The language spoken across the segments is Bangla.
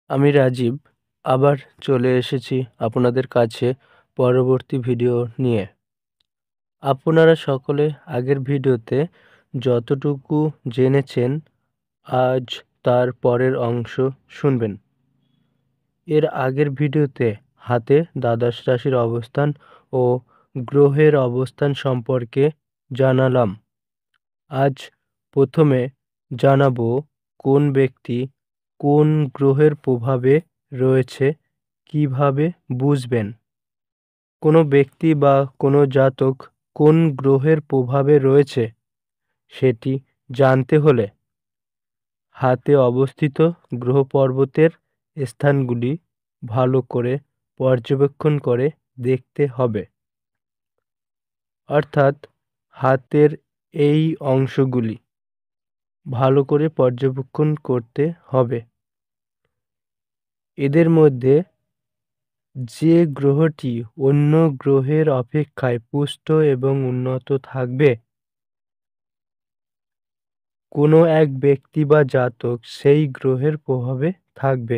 আমি রাজীব আবার চলে এসেছি আপনাদের কাছে পরবর্তী ভিডিও নিয়ে। আপনারা সকলে আগের ভিডিওতে যতটুকু জেনেছেন আজ তার পরের অংশ শুনবেন। এর আগের ভিডিওতে হাতে দ্বাদশ রাশির অবস্থান ও গ্রহের অবস্থান সম্পর্কে জানালাম। আজ প্রথমে জানাবো কোন ব্যক্তি কোন গ্রহের প্রভাবে রয়েছে কিভাবে বুঝবেন। কোনো ব্যক্তি বা কোনো জাতক কোন গ্রহের প্রভাবে রয়েছে সেটি জানতে হলে হাতে অবস্থিত গ্রহ পর্বতের স্থানগুলি ভালো করে পর্যবেক্ষণ করে দেখতে হবে। অর্থাৎ হাতের এই অংশগুলি ভালো করে পর্যবেক্ষণ করতে হবে। এদের মধ্যে যে গ্রহটি অন্য গ্রহের অপেক্ষায় পুষ্ট এবং উন্নত থাকবে, কোনো এক ব্যক্তি বা জাতক সেই গ্রহের প্রভাবে থাকবে।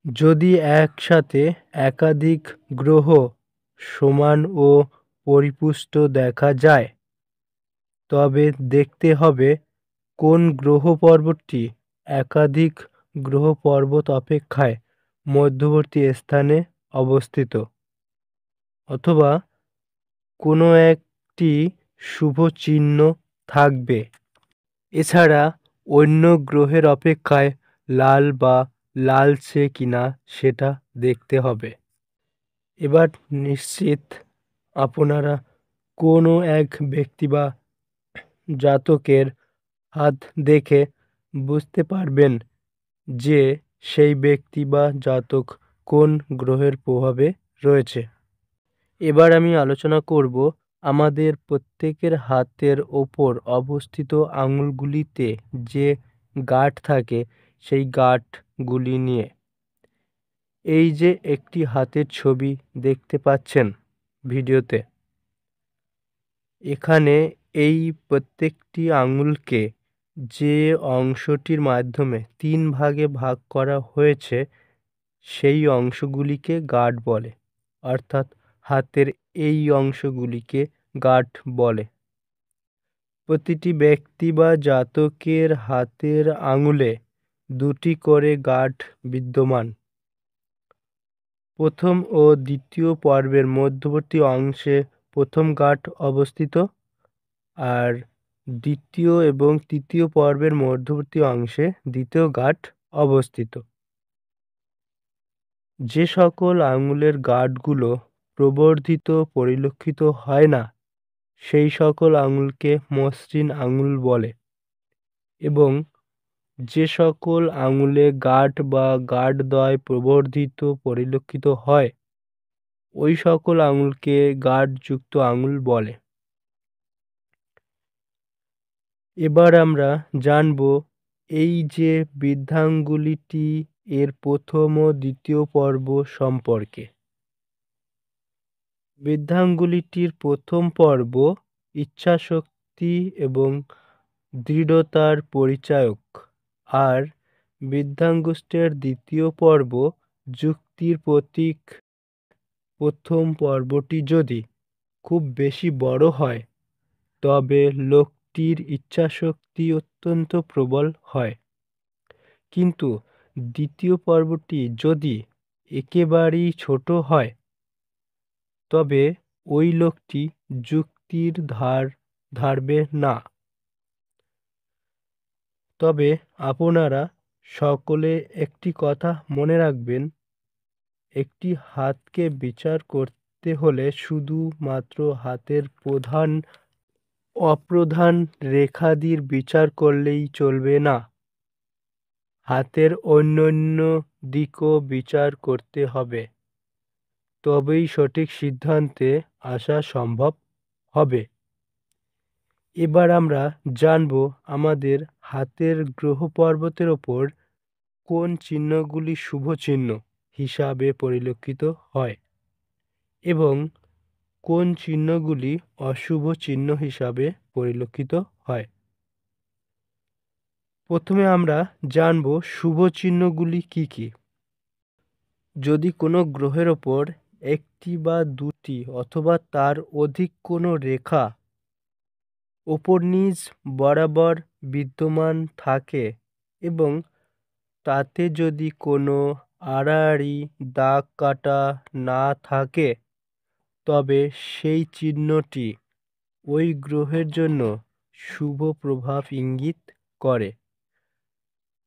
যদি একসাথে একাধিক গ্রহ সমান ও পরিপুষ্ট দেখা যায়, তবে দেখতে হবে কোন গ্রহ পর্বতটি একাধিক গ্রহ পর্বত অপেক্ষায় মধ্যবর্তী স্থানে অবস্থিত, অথবা কোনো একটি শুভ চিহ্ন থাকবে। এছাড়া অন্য গ্রহের অপেক্ষায় লাল বা লালচে কিনা সেটা দেখতে হবে। এবার নিশ্চিত আপনারা কোনো এক ব্যক্তি বা জাতকের হাত দেখে বুঝতে পারবেন যে সেই ব্যক্তি বা জাতক কোন গ্রহের প্রভাবে রয়েছে। এবার আমি আলোচনা করব আমাদের প্রত্যেকের হাতের ওপর অবস্থিত আঙুলগুলিতে যে গাঁট থাকে সেই গাঁটগুলি নিয়ে। এই যে একটি হাতের ছবি দেখতে পাচ্ছেন ভিডিওতে, এখানে এই প্রত্যেকটি আঙুলকে যে অংশটির মাধ্যমে 3 ভাগে ভাগ করা হয়েছে সেই অংশগুলিকে গাঁট বলে। অর্থাৎ হাতের এই অংশগুলিকে গাঁট বলে। প্রতিটি ব্যক্তি বা জাতকের হাতের আঙুলে 2টি করে গাঁট বিদ্যমান। প্রথম ও দ্বিতীয় পর্বের মধ্যবর্তী অংশে প্রথম গাঁট অবস্থিত, আর দ্বিতীয় এবং তৃতীয় পর্বের মধ্যবর্তী অংশে দ্বিতীয় গাঁট অবস্থিত। যে সকল আঙুলের গাঁটগুলো প্রবর্ধিত পরিলক্ষিত হয় না সেই সকল আঙুলকে মসৃণ আঙুল বলে, এবং যে সকল আঙুলে গাঁট বা গাঁটদ্বয় প্রবর্ধিত পরিলক্ষিত হয় ওই সকল আঙুলকে গাঁটযুক্ত আঙুল বলে। এবার আমরা জানব এই যে বৃদ্ধাঙ্গুলিটি এর প্রথম ও দ্বিতীয় পর্ব সম্পর্কে। বৃদ্ধাঙ্গুলিটির প্রথম পর্ব ইচ্ছাশক্তি এবং দৃঢ়তার পরিচায়ক, আর বৃদ্ধাঙ্গুষ্ঠের দ্বিতীয় পর্ব যুক্তির প্রতীক। প্রথম পর্বটি যদি খুব বেশি বড় হয় তবে লোকটির ইচ্ছাশক্তি অত্যন্ত প্রবল হয়, কিন্তু দ্বিতীয় পর্বটি যদি একেবারেই ছোট হয় তবে ওই লোকটি যুক্তির ধার ধারবে না। তবে আপনারা সকলে একটি কথা মনে রাখবেন, একটি হাতকে বিচার করতে হলে শুধুমাত্র হাতের প্রধান অপ্রধান রেখাদির বিচার করলেই চলবে না, হাতের অন্যান্য দিকও বিচার করতে হবে। তবেই সঠিক সিদ্ধান্তে আসা সম্ভব হবে। এবার আমরা জানব আমাদের হাতের গ্রহ পর্বতের ওপর কোন চিহ্নগুলি শুভ চিহ্ন হিসাবে পরিলক্ষিত হয় এবং কোন চিহ্নগুলি অশুভ চিহ্ন হিসাবে পরিলক্ষিত হয়। প্রথমে আমরা জানব শুভ চিহ্নগুলি কি কি। যদি কোনো গ্রহের ওপর একটি বা দুটি অথবা তার অধিক কোনো রেখা ওপর নিচ বরাবর বিদ্যমান থাকে এবং তাতে যদি কোনো আড়াআড়ি দাগ কাটা না থাকে, তবে সেই চিহ্নটি ওই গ্রহের জন্য শুভ প্রভাব ইঙ্গিত করে।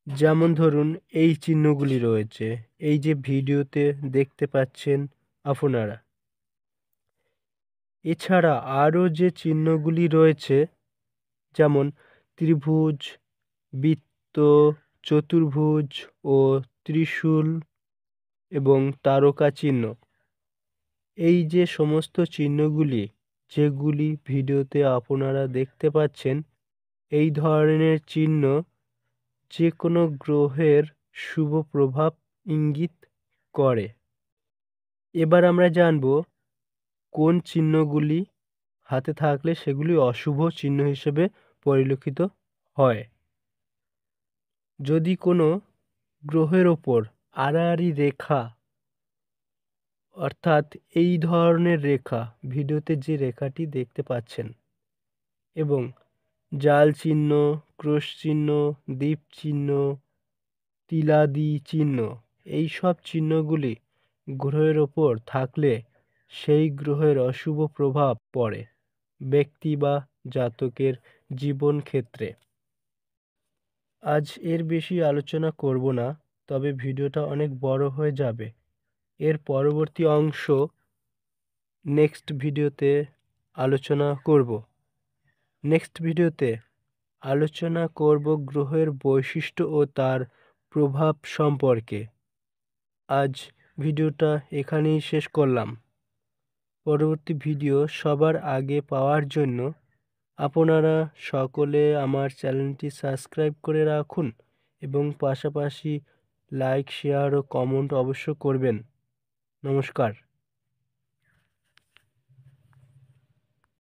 যেমন ধরুন এই চিহ্নগুলি রয়েছে, এই যে ভিডিওতে দেখতে পাচ্ছেন আপনারা। এছাড়া আরও যে চিহ্নগুলি রয়েছে, যেমন ত্রিভুজ, বৃত্ত, চতুর্ভুজ ও ত্রিশূল এবং তারকা চিহ্ন, এই যে সমস্ত চিহ্নগুলি যেগুলি ভিডিওতে আপনারা দেখতে পাচ্ছেন, এই ধরনের চিহ্ন যে কোনো গ্রহের শুভ প্রভাব ইঙ্গিত করে। এবার আমরা জানব কোন চিহ্নগুলি হাতে থাকলে সেগুলি অশুভ চিহ্ন হিসেবে পরিলক্ষিত হয়। যদি কোনো গ্রহের ওপর আড়াআড়ি রেখা, অর্থাৎ এই ধরনের রেখা, ভিডিওতে যে রেখাটি দেখতে পাচ্ছেন, এবং জাল চিহ্ন, ক্রস চিহ্ন, দ্বীপ চিহ্ন, তিলাদি চিহ্ন, এই সব চিহ্নগুলি গ্রহের ওপর থাকলে সেই গ্রহের অশুভ প্রভাব পড়ে ব্যক্তি বা জাতকের জীবন ক্ষেত্রে। আজ এর বেশি আলোচনা করব না, তবে ভিডিওটা অনেক বড় হয়ে যাবে। এর পরবর্তী অংশ নেক্সট ভিডিওতে আলোচনা করব। নেক্সট ভিডিওতে আলোচনা করব গ্রহের বৈশিষ্ট্য ও তার প্রভাব সম্পর্কে। আজ ভিডিওটা এখানেই শেষ করলাম। পরবর্তী ভিডিও সবার আগে পাওয়ার জন্য আপনারা সকলে আমার চ্যানেলটি সাবস্ক্রাইব করে রাখুন এবং পাশাপাশি লাইক, শেয়ার ও কমেন্ট অবশ্য করবেন। নমস্কার।